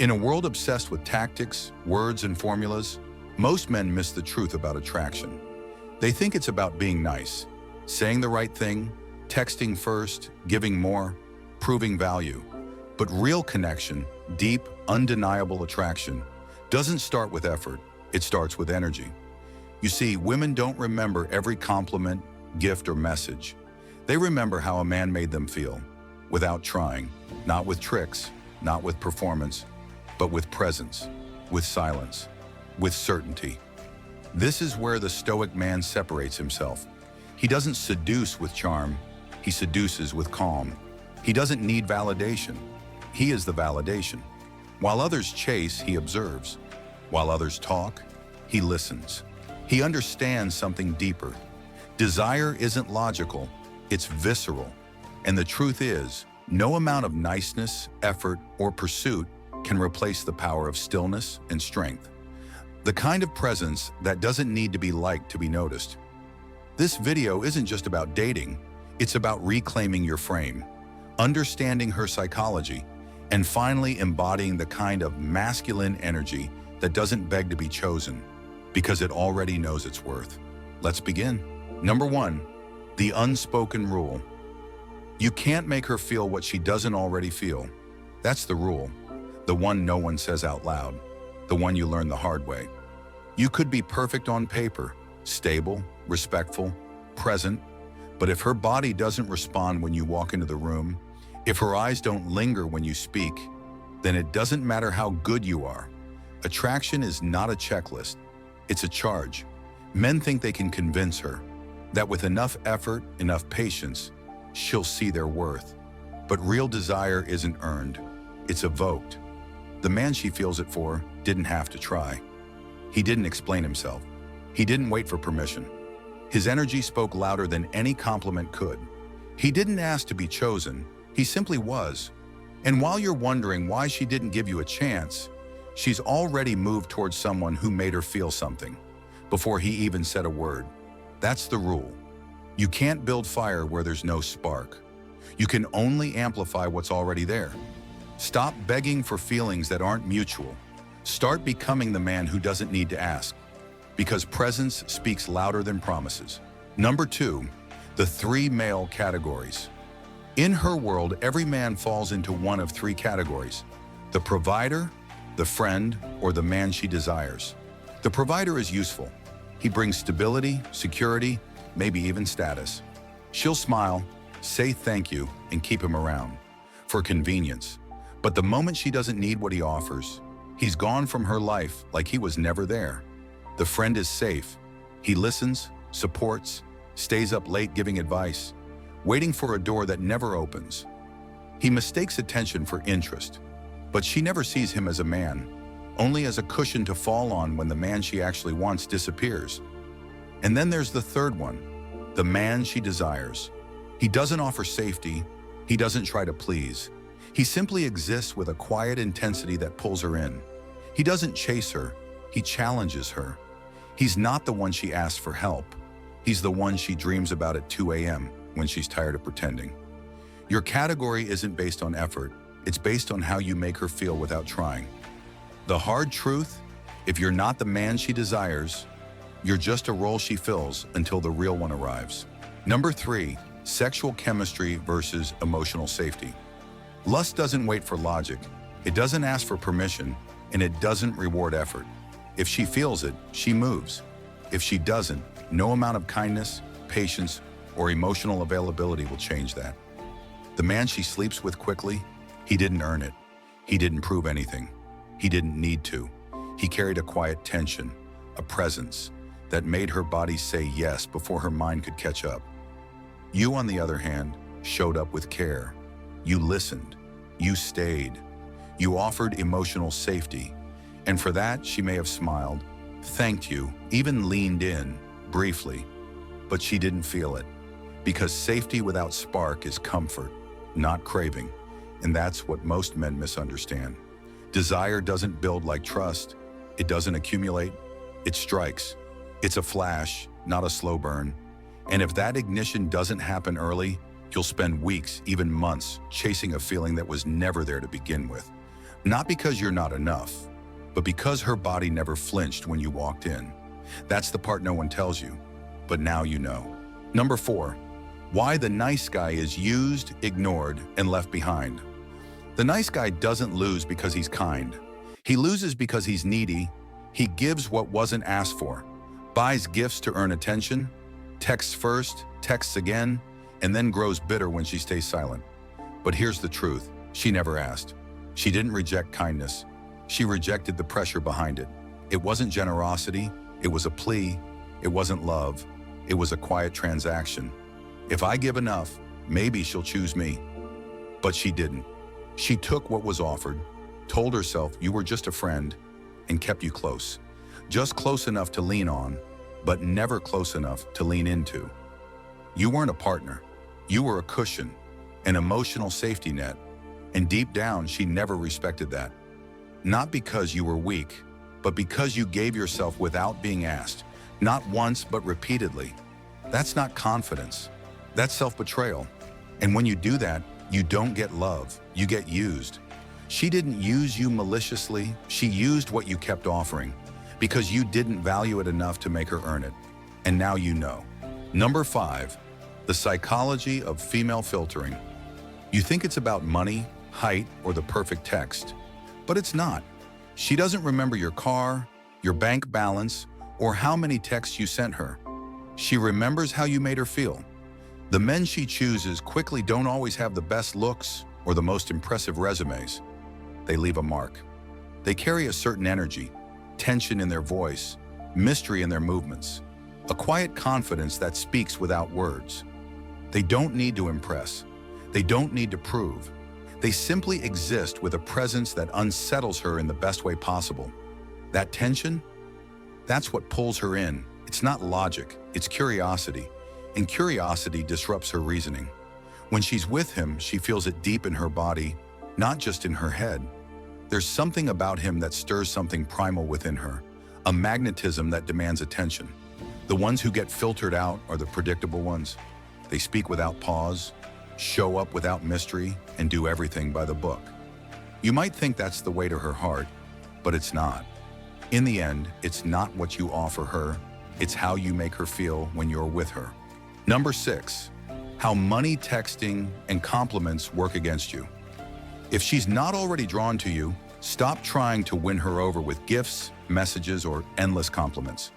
In a world obsessed with tactics, words, and formulas, most men miss the truth about attraction. They think it's about being nice, saying the right thing, texting first, giving more, proving value. But real connection, deep, undeniable attraction, doesn't start with effort, it starts with energy. You see, women don't remember every compliment, gift, or message. They remember how a man made them feel, without trying, not with tricks, not with performance, but with presence, with silence, with certainty. This is where the Stoic man separates himself. He doesn't seduce with charm, he seduces with calm. He doesn't need validation. He is the validation. While others chase, he observes. While others talk, he listens. He understands something deeper. Desire isn't logical, it's visceral. And the truth is, no amount of niceness, effort, or pursuit can replace the power of stillness and strength. The kind of presence that doesn't need to be liked to be noticed. This video isn't just about dating, it's about reclaiming your frame, understanding her psychology, and finally embodying the kind of masculine energy that doesn't beg to be chosen, because it already knows its worth. Let's begin. Number 1, the unspoken rule. You can't make her feel what she doesn't already feel. That's the rule, the one no one says out loud, the one you learn the hard way. You could be perfect on paper, stable, respectful, present, but if her body doesn't respond when you walk into the room, if her eyes don't linger when you speak, then it doesn't matter how good you are. Attraction is not a checklist, it's a charge. Men think they can convince her that with enough effort, enough patience, she'll see their worth. But real desire isn't earned, it's evoked. The man she feels it for didn't have to try. He didn't explain himself. He didn't wait for permission. His energy spoke louder than any compliment could. He didn't ask to be chosen, he simply was. And while you're wondering why she didn't give you a chance, she's already moved towards someone who made her feel something, before he even said a word. That's the rule. You can't build fire where there's no spark. You can only amplify what's already there. Stop begging for feelings that aren't mutual. Start becoming the man who doesn't need to ask, because presence speaks louder than promises. Number 2, the 3 male categories. In her world, every man falls into one of 3 categories: the provider, the friend, or the man she desires. The provider is useful. He brings stability, security, maybe even status. She'll smile, say thank you, and keep him around for convenience. But the moment she doesn't need what he offers, he's gone from her life like he was never there. The friend is safe. He listens, supports, stays up late giving advice, waiting for a door that never opens. He mistakes attention for interest, but she never sees him as a man, only as a cushion to fall on when the man she actually wants disappears. And then there's the third one, the man she desires. He doesn't offer safety, he doesn't try to please. He simply exists with a quiet intensity that pulls her in. He doesn't chase her, he challenges her. He's not the one she asks for help. He's the one she dreams about at 2 a.m. when she's tired of pretending. Your category isn't based on effort, it's based on how you make her feel without trying. The hard truth, if you're not the man she desires, you're just a role she fills until the real one arrives. Number 3, sexual chemistry versus emotional safety. Lust doesn't wait for logic, it doesn't ask for permission, and it doesn't reward effort. If she feels it, she moves. If she doesn't, no amount of kindness, patience, or emotional availability will change that. The man she sleeps with quickly, he didn't earn it. He didn't prove anything. He didn't need to. He carried a quiet tension, a presence, that made her body say yes before her mind could catch up. You, on the other hand, showed up with care. You listened. You stayed. You offered emotional safety. And for that, she may have smiled, thanked you, even leaned in, briefly. But she didn't feel it. Because safety without spark is comfort, not craving. And that's what most men misunderstand. Desire doesn't build like trust. It doesn't accumulate. It strikes. It's a flash, not a slow burn. And if that ignition doesn't happen early, you'll spend weeks, even months, chasing a feeling that was never there to begin with. Not because you're not enough, but because her body never flinched when you walked in. That's the part no one tells you, but now you know. Number 4, why the nice guy is used, ignored, and left behind. The nice guy doesn't lose because he's kind. He loses because he's needy. He gives what wasn't asked for, buys gifts to earn attention, texts first, texts again, and then grows bitter when she stays silent. But here's the truth. She never asked. She didn't reject kindness. She rejected the pressure behind it. It wasn't generosity. It was a plea. It wasn't love. It was a quiet transaction. If I give enough, maybe she'll choose me. But she didn't. She took what was offered, told herself you were just a friend, and kept you close. Just close enough to lean on, but never close enough to lean into. You weren't a partner. You were a cushion, an emotional safety net, and deep down, she never respected that. Not because you were weak, but because you gave yourself without being asked, not once, but repeatedly. That's not confidence. That's self-betrayal. And when you do that, you don't get love, you get used. She didn't use you maliciously, she used what you kept offering, because you didn't value it enough to make her earn it. And now you know. Number 5, the psychology of female filtering. You think it's about money, height, or the perfect text, but it's not. She doesn't remember your car, your bank balance, or how many texts you sent her. She remembers how you made her feel. The men she chooses quickly don't always have the best looks or the most impressive resumes. They leave a mark. They carry a certain energy, tension in their voice, mystery in their movements, a quiet confidence that speaks without words. They don't need to impress. They don't need to prove. They simply exist with a presence that unsettles her in the best way possible. That tension, that's what pulls her in. It's not logic, it's curiosity. And curiosity disrupts her reasoning. When she's with him, she feels it deep in her body, not just in her head. There's something about him that stirs something primal within her, a magnetism that demands attention. The ones who get filtered out are the predictable ones. They speak without pause, show up without mystery, and do everything by the book. You might think that's the way to her heart, but it's not. In the end, it's not what you offer her, it's how you make her feel when you're with her. Number 6, how money, texting, and compliments work against you. If she's not already drawn to you, stop trying to win her over with gifts, messages, or endless compliments.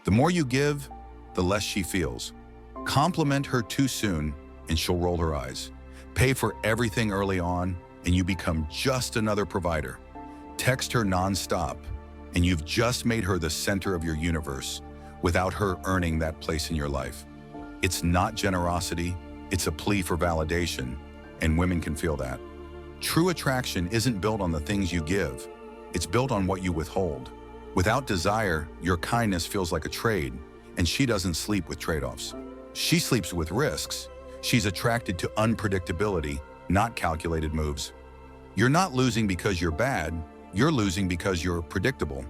The more you give, the less she feels. Compliment her too soon, and she'll roll her eyes. Pay for everything early on, and you become just another provider. Text her nonstop, and you've just made her the center of your universe without her earning that place in your life. It's not generosity, it's a plea for validation, and women can feel that. True attraction isn't built on the things you give, it's built on what you withhold. Without desire, your kindness feels like a trade, and she doesn't sleep with trade-offs. She sleeps with risks. She's attracted to unpredictability, not calculated moves. You're not losing because you're bad, you're losing because you're predictable.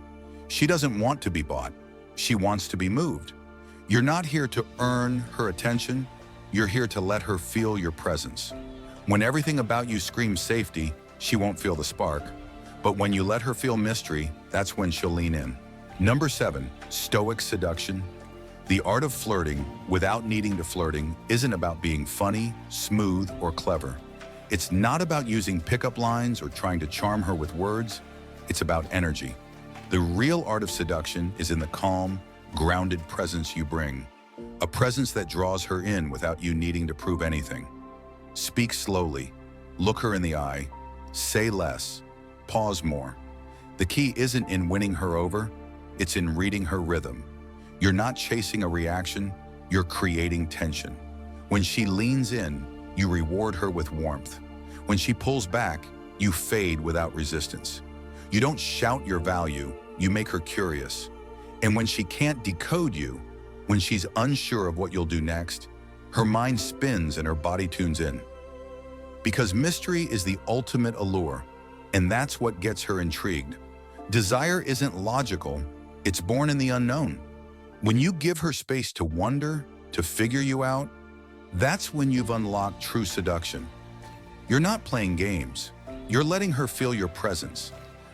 She doesn't want to be bought, she wants to be moved. You're not here to earn her attention, you're here to let her feel your presence. When everything about you screams safety, she won't feel the spark. But when you let her feel mystery, that's when she'll lean in. Number 7, Stoic seduction. The art of flirting without needing to flirting isn't about being funny, smooth, or clever. It's not about using pickup lines or trying to charm her with words. It's about energy. The real art of seduction is in the calm, grounded presence you bring. A presence that draws her in without you needing to prove anything. Speak slowly, look her in the eye, say less, pause more. The key isn't in winning her over, it's in reading her rhythm. You're not chasing a reaction, you're creating tension. When she leans in, you reward her with warmth. When she pulls back, you fade without resistance. You don't shout your value, you make her curious. And when she can't decode you, when she's unsure of what you'll do next, her mind spins and her body tunes in. Because mystery is the ultimate allure, and that's what gets her intrigued. Desire isn't logical, it's born in the unknown. When you give her space to wonder, to figure you out, that's when you've unlocked true seduction. You're not playing games, You're letting her feel your presence,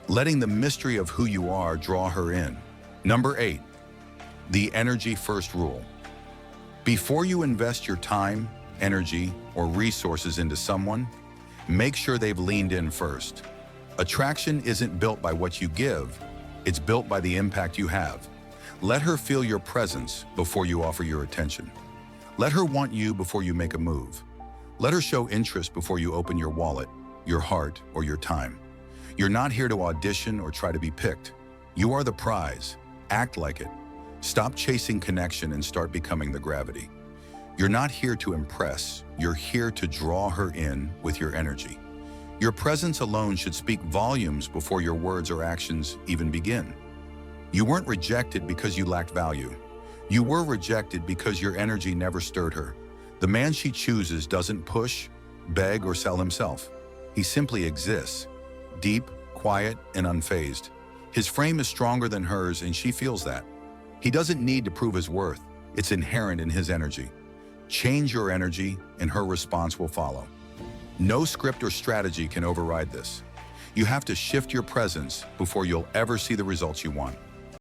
letting the mystery of who you are draw her in. Number 8, the energy first rule. Before you invest your time, energy, or resources into someone, make sure they've leaned in first. Attraction isn't built by what you give, it's built by the impact you have. Let her feel your presence before you offer your attention. Let her want you before you make a move. Let her show interest before you open your wallet, your heart, or your time. You're not here to audition or try to be picked. You are the prize. Act like it. Stop chasing connection and start becoming the gravity. You're not here to impress. You're here to draw her in with your energy. Your presence alone should speak volumes before your words or actions even begin. You weren't rejected because you lacked value. You were rejected because your energy never stirred her. The man she chooses doesn't push, beg, or sell himself. He simply exists, deep, quiet, and unfazed. His frame is stronger than hers, and she feels that. He doesn't need to prove his worth. It's inherent in his energy. Change your energy, and her response will follow. No script or strategy can override this. You have to shift your presence before you'll ever see the results you want.